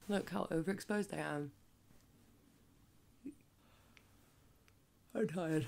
Look how overexposed I am. I'm tired.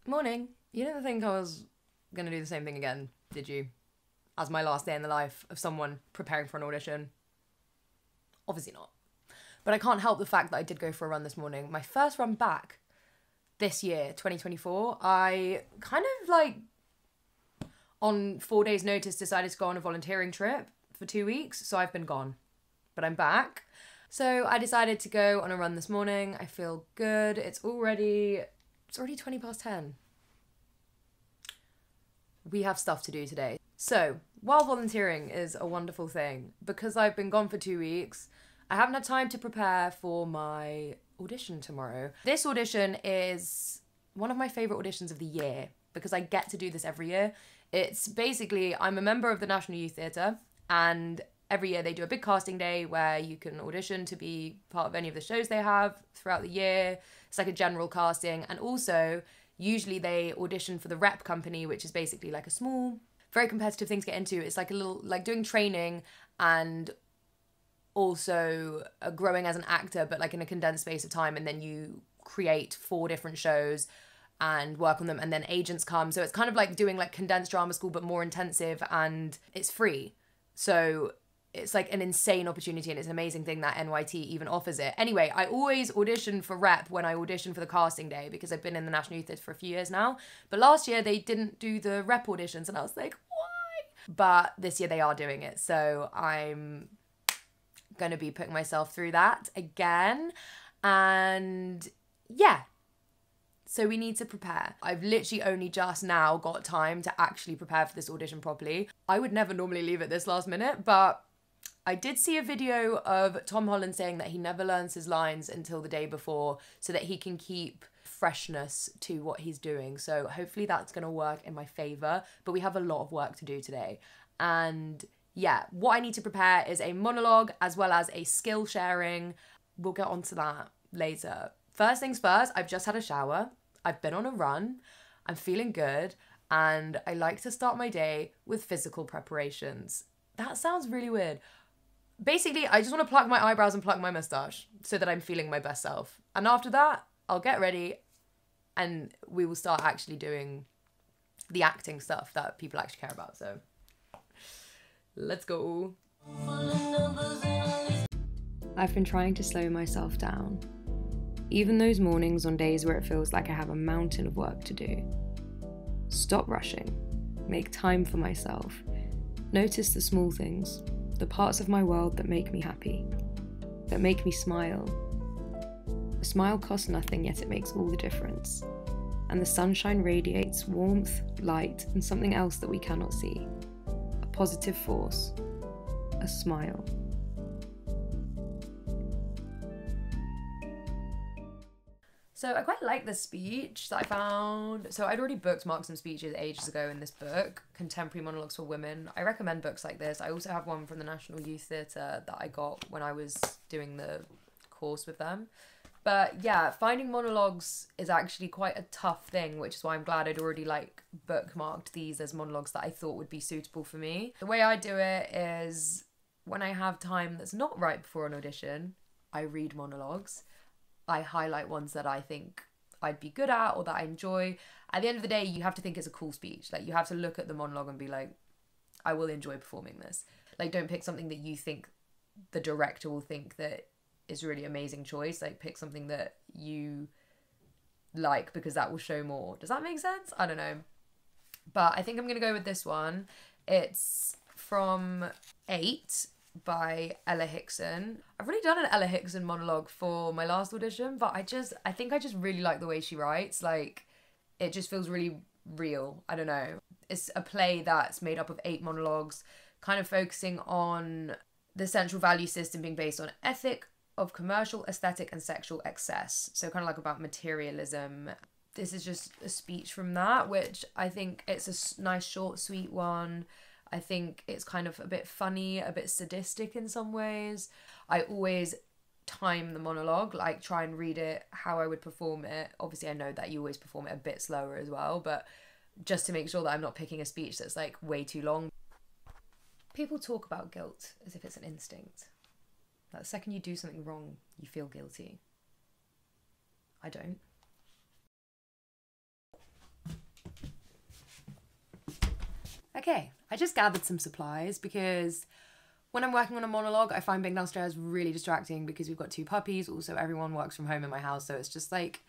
Morning. You didn't think I was going to do the same thing again, did you? As my last day in the life of someone preparing for an audition? Obviously not. But I can't help the fact that I did go for a run this morning. My first run back this year, 2024. I kind of like, on 4 days' notice, decided to go on a volunteering trip for 2 weeks. So I've been gone. But I'm back. So I decided to go on a run this morning. I feel good. It's already 20 past 10. We have stuff to do today. So, while volunteering is a wonderful thing, because I've been gone for 2 weeks, I haven't had time to prepare for my audition tomorrow. This audition is one of my favourite auditions of the year, because I get to do this every year. It's basically, I'm a member of the National Youth Theatre, and every year they do a big casting day where you can audition to be part of any of the shows they have throughout the year. It's like a general casting, and also usually they audition for the rep company, which is basically like a small, very competitive thing to get into. It's like a little, like doing training and also growing as an actor, but like in a condensed space of time. And then you create 4 different shows and work on them, and then agents come. So it's kind of like doing like condensed drama school, but more intensive, and it's free. So it's like an insane opportunity, and it's an amazing thing that NYT even offers it. Anyway, I always audition for rep when I audition for the casting day, because I've been in the National Youth Theatre for a few years now. But last year they didn't do the rep auditions, and I was like, why? But this year they are doing it. So I'm going to be putting myself through that again. And yeah. So we need to prepare. I've literally only just now got time to actually prepare for this audition properly. I would never normally leave it this last minute, but I did see a video of Tom Holland saying that he never learns his lines until the day before so that he can keep freshness to what he's doing. So hopefully that's going to work in my favour. But we have a lot of work to do today. And yeah, what I need to prepare is a monologue as well as a skill sharing. We'll get onto that later. First things first, I've just had a shower. I've been on a run. I'm feeling good. And I like to start my day with physical preparations. That sounds really weird. Basically, I just want to pluck my eyebrows and pluck my moustache so that I'm feeling my best self. And after that, I'll get ready and we will start actually doing the acting stuff that people actually care about. So let's go. I've been trying to slow myself down. Even those mornings on days where it feels like I have a mountain of work to do. Stop rushing. Make time for myself. Notice the small things. The parts of my world that make me happy, that make me smile. A smile costs nothing, yet it makes all the difference. And the sunshine radiates warmth, light, and something else that we cannot see. A positive force. A smile. So I quite like this speech that I found. So I'd already bookmarked some speeches ages ago in this book, Contemporary Monologues for Women. I recommend books like this. I also have one from the National Youth Theatre that I got when I was doing the course with them. But yeah, finding monologues is actually quite a tough thing, which is why I'm glad I'd already like bookmarked these as monologues that I thought would be suitable for me. The way I do it is when I have time that's not right before an audition, I read monologues. I highlight ones that I think I'd be good at or that I enjoy. At the end of the day, you have to think it's a cool speech. Like, you have to look at the monologue and be like, I will enjoy performing this. Like, don't pick something that you think the director will think that is a really amazing choice. Like, pick something that you like because that will show more. Does that make sense? I don't know. But I think I'm going to go with this one. It's from 8 by Ella Hickson. I've already done an Ella Hickson monologue for my last audition, but I think I just really like the way she writes. Like, it just feels really real. I don't know. It's a play that's made up of 8 monologues, kind of focusing on the central value system being based on ethic of commercial, aesthetic, and sexual excess. So kind of like about materialism. This is just a speech from that, which I think it's a nice, short, sweet one. I think it's kind of a bit funny, a bit sadistic in some ways. I always time the monologue, like try and read it how I would perform it. Obviously I know that you always perform it a bit slower as well, but just to make sure that I'm not picking a speech that's like way too long. People talk about guilt as if it's an instinct. That the second you do something wrong, you feel guilty. I don't. Okay, I just gathered some supplies because when I'm working on a monologue, I find being downstairs really distracting because we've got 2 puppies. Also, everyone works from home in my house, so it's just like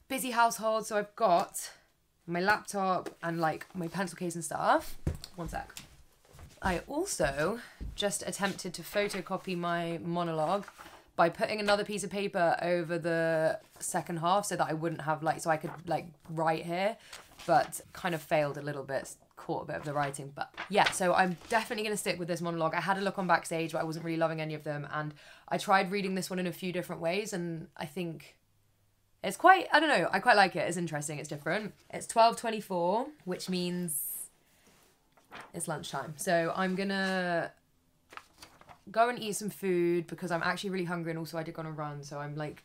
busy household. So I've got my laptop and like my pencil case and stuff. One sec. I also just attempted to photocopy my monologue by putting another piece of paper over the second half so that I wouldn't have like, so I could like write here, but kind of failed a little bit, caught a bit of the writing. But yeah, so I'm definitely going to stick with this monologue. I had a look on Backstage, but I wasn't really loving any of them. And I tried reading this one in a few different ways, and I think it's quite, I don't know, I quite like it. It's interesting, it's different. It's 12:24, which means it's lunchtime. So I'm gonna go and eat some food because I'm actually really hungry, and also I did go on a run, so I'm like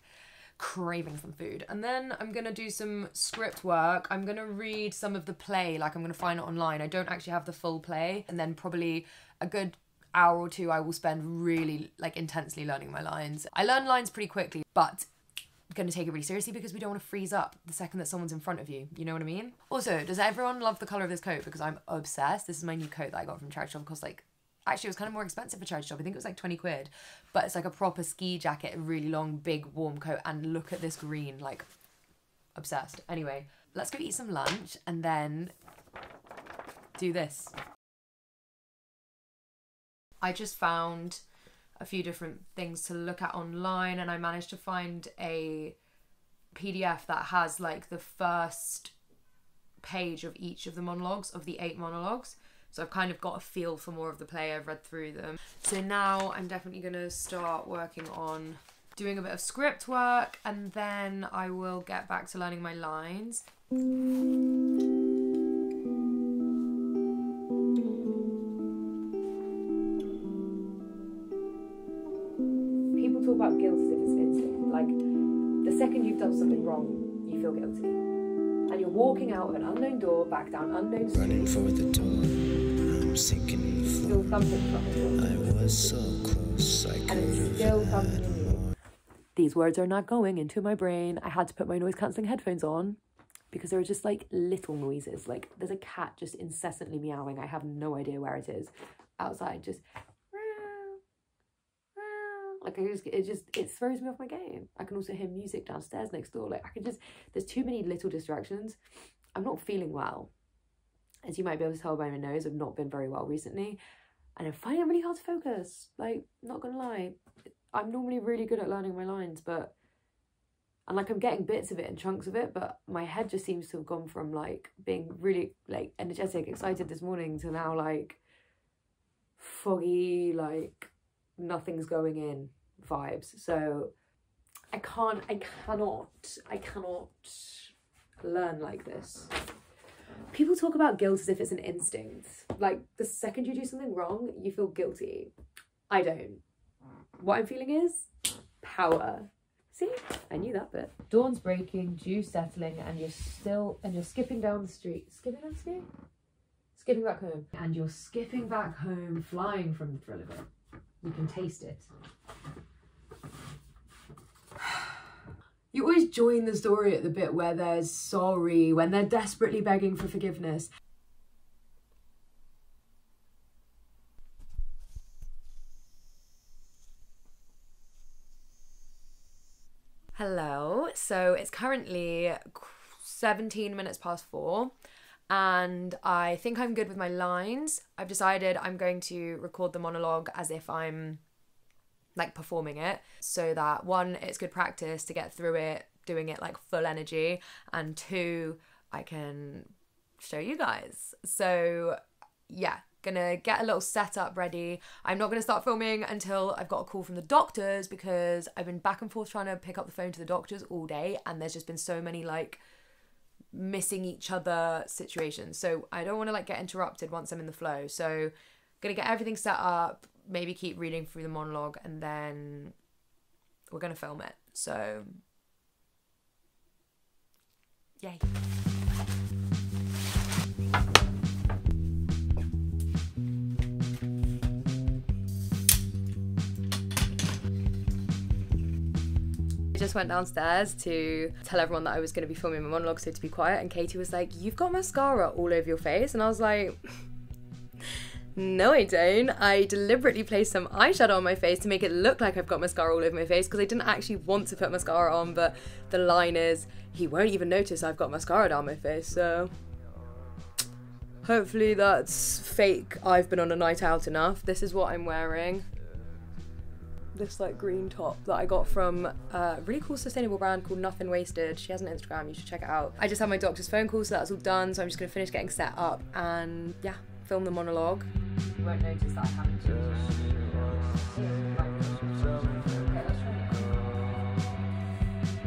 craving some food. And then I'm gonna do some script work. I'm gonna read some of the play, like I'm gonna find it online. I don't actually have the full play. And then probably a good hour or 2 I will spend really like intensely learning my lines. I learn lines pretty quickly, but I'm gonna take it really seriously because we don't want to freeze up the second that someone's in front of you. You know what I mean? Also, does everyone love the colour of this coat? Because I'm obsessed. This is my new coat that I got from charity shop. It cost like, actually it was kind of more expensive for charity shop. I think it was like 20 quid. But it's like a proper ski jacket, a really long, big, warm coat. And look at this green, like obsessed. Anyway, let's go eat some lunch and then do this. I just found a few different things to look at online, and I managed to find a PDF that has like the first page of each of the monologues, of the 8 monologues. So I've kind of got a feel for more of the play. I've read through them. So now I'm definitely going to start working on doing a bit of script work, and then I will get back to learning my lines. People talk about guilt as if it's an instinct. Like, the second you've done something wrong, you feel guilty. And you're walking out of an unknown door, back down unknown street. Running for the door, I'm sinking in the floor. Still something from it. I was so close, I could have Still had something in more. you. These words are not going into my brain. I had to put my noise cancelling headphones on because there are just like little noises. Like there's a cat just incessantly meowing. I have no idea where it is. Outside, just like it throws me off my game. I can also hear music downstairs next door. Like I can just, there's too many little distractions. I'm not feeling well. As you might be able to tell by my nose, I've not been very well recently. And I'm finding it really hard to focus. Like, not gonna lie. I'm normally really good at learning my lines, but, and like I'm getting bits of it and chunks of it, but my head just seems to have gone from like being really like energetic, excited this morning to now like foggy, like nothing's going in vibes. So I cannot learn like this. People talk about guilt as if it's an instinct. Like the second you do something wrong, you feel guilty. I don't. What I'm feeling is power. See? I knew that bit. Dawn's breaking, dew's settling, and you're skipping down the street. Skipping down the street? Skipping back home. And you're skipping back home, flying from the thrill of it. You can taste it. You always join the story at the bit where there's sorry, when they're desperately begging for forgiveness. Hello, so it's currently 17 minutes past 4 and I think I'm good with my lines. I've decided I'm going to record the monologue as if I'm like performing it, so that 1, it's good practice to get through it, doing it like full energy, and 2, I can show you guys. So yeah, gonna get a little setup ready. I'm not gonna start filming until I've got a call from the doctors, because I've been back and forth trying to pick up the phone to the doctors all day, and there's just been so many like missing each other situations. So I don't want to like get interrupted once I'm in the flow. So gonna get everything set up, maybe keep reading through the monologue, and then we're gonna film it. So, yay. I just went downstairs to tell everyone that I was going to be filming my monologue, so to be quiet, and Katie was like, "You've got mascara all over your face," and I was like, no I don't. I deliberately placed some eyeshadow on my face to make it look like I've got mascara all over my face because I didn't actually want to put mascara on, but the line is, he won't even notice I've got mascara down my face, so hopefully that's fake. I've been on a night out enough. This is what I'm wearing. This like green top that I got from a really cool sustainable brand called Nothing Wasted. She has an Instagram, you should check it out. I just had my doctor's phone call, so that's all done, so I'm just gonna finish getting set up and yeah, film the monologue. You won't notice that I haven't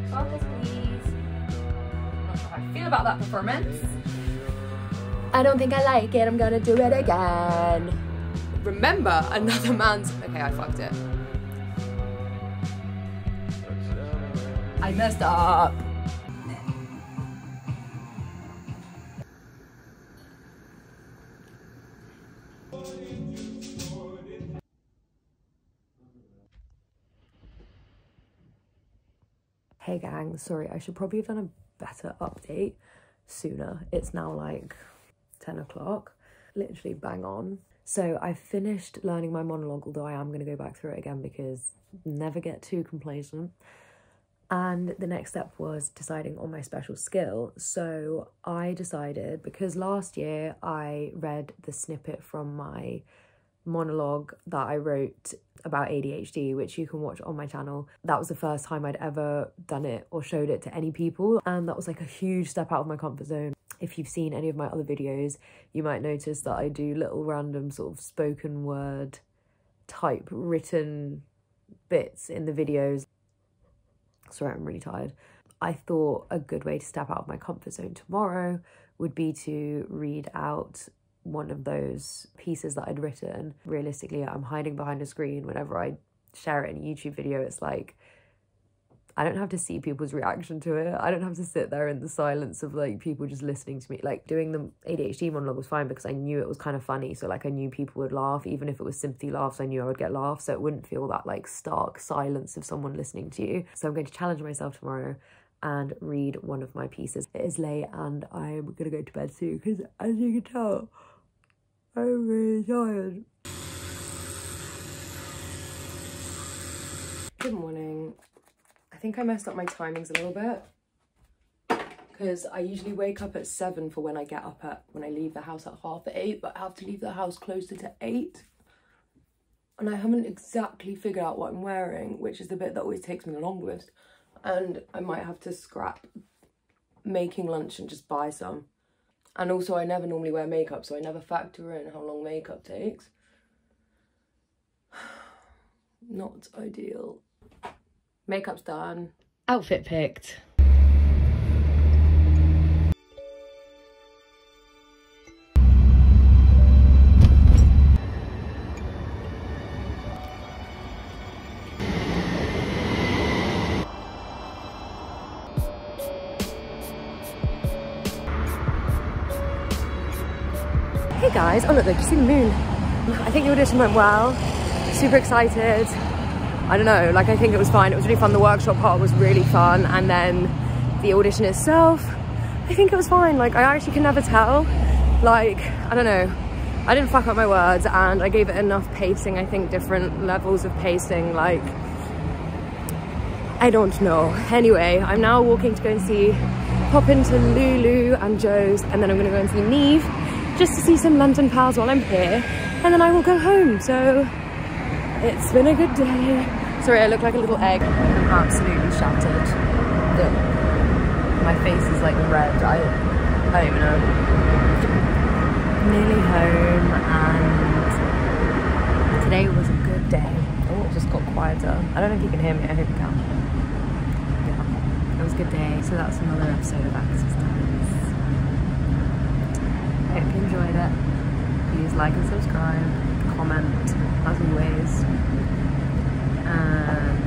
focus, please. Not sure how I feel about that performance. I don't think I like it, I'm gonna do it again. Remember, another man's... Okay, I fucked it. I messed up. Hey gang, sorry, I should probably have done a better update sooner. It's now like 10 o'clock, literally bang on. So I finished learning my monologue, although I am going to go back through it again because never get too complacent. And the next step was deciding on my special skill. So I decided, because last year I read the snippet from my monologue that I wrote about ADHD, which you can watch on my channel. That was the first time I'd ever done it or showed it to any people, and that was like a huge step out of my comfort zone. If you've seen any of my other videos, you might notice that I do little random sort of spoken word type written bits in the videos. Sorry, I'm really tired. I thought a good way to step out of my comfort zone tomorrow would be to read out one of those pieces that I'd written. Realistically, I'm hiding behind a screen. Whenever I share it in a YouTube video, it's like, I don't have to see people's reaction to it. I don't have to sit there in the silence of like people just listening to me. Like doing the ADHD monologue was fine because I knew it was kind of funny. So like I knew people would laugh. Even if it was sympathy laughs, I knew I would get laughs. So it wouldn't feel that like stark silence of someone listening to you. So I'm going to challenge myself tomorrow and read one of my pieces. It is late and I'm going to go to bed soon because, as you can tell, I'm really tired. Good morning. I think I messed up my timings a little bit because I usually wake up at 7 for when I get up at, when I leave the house at 8:30, but I have to leave the house closer to 8. And I haven't exactly figured out what I'm wearing, which is the bit that always takes me the longest. And I might have to scrap making lunch and just buy some. And also I never normally wear makeup, so I never factor in how long makeup takes. Not ideal. Makeup's done. Outfit picked. Hey guys, oh look, you see the moon. I think the audition went well. Super excited. I don't know, like I think it was fine. It was really fun. The workshop part was really fun, and then the audition itself, I think it was fine. Like I actually can never tell. Like, I don't know. I didn't fuck up my words and I gave it enough pacing. I think different levels of pacing, like, I don't know. Anyway, I'm now walking to go and pop into Lulu and Joe's, and then I'm gonna go and see Neve just to see some London pals while I'm here, and then I will go home. So it's been a good day. Sorry, I look like a little egg. I'm absolutely shattered. My face is like red. I don't even know. Nearly home, and today was a good day. Oh, it just got quieter. I don't know if you can hear me. I hope you can. Yeah, it was a good day. So that's another episode of Access Times. I hope you enjoyed it. Please like and subscribe, comment as always, and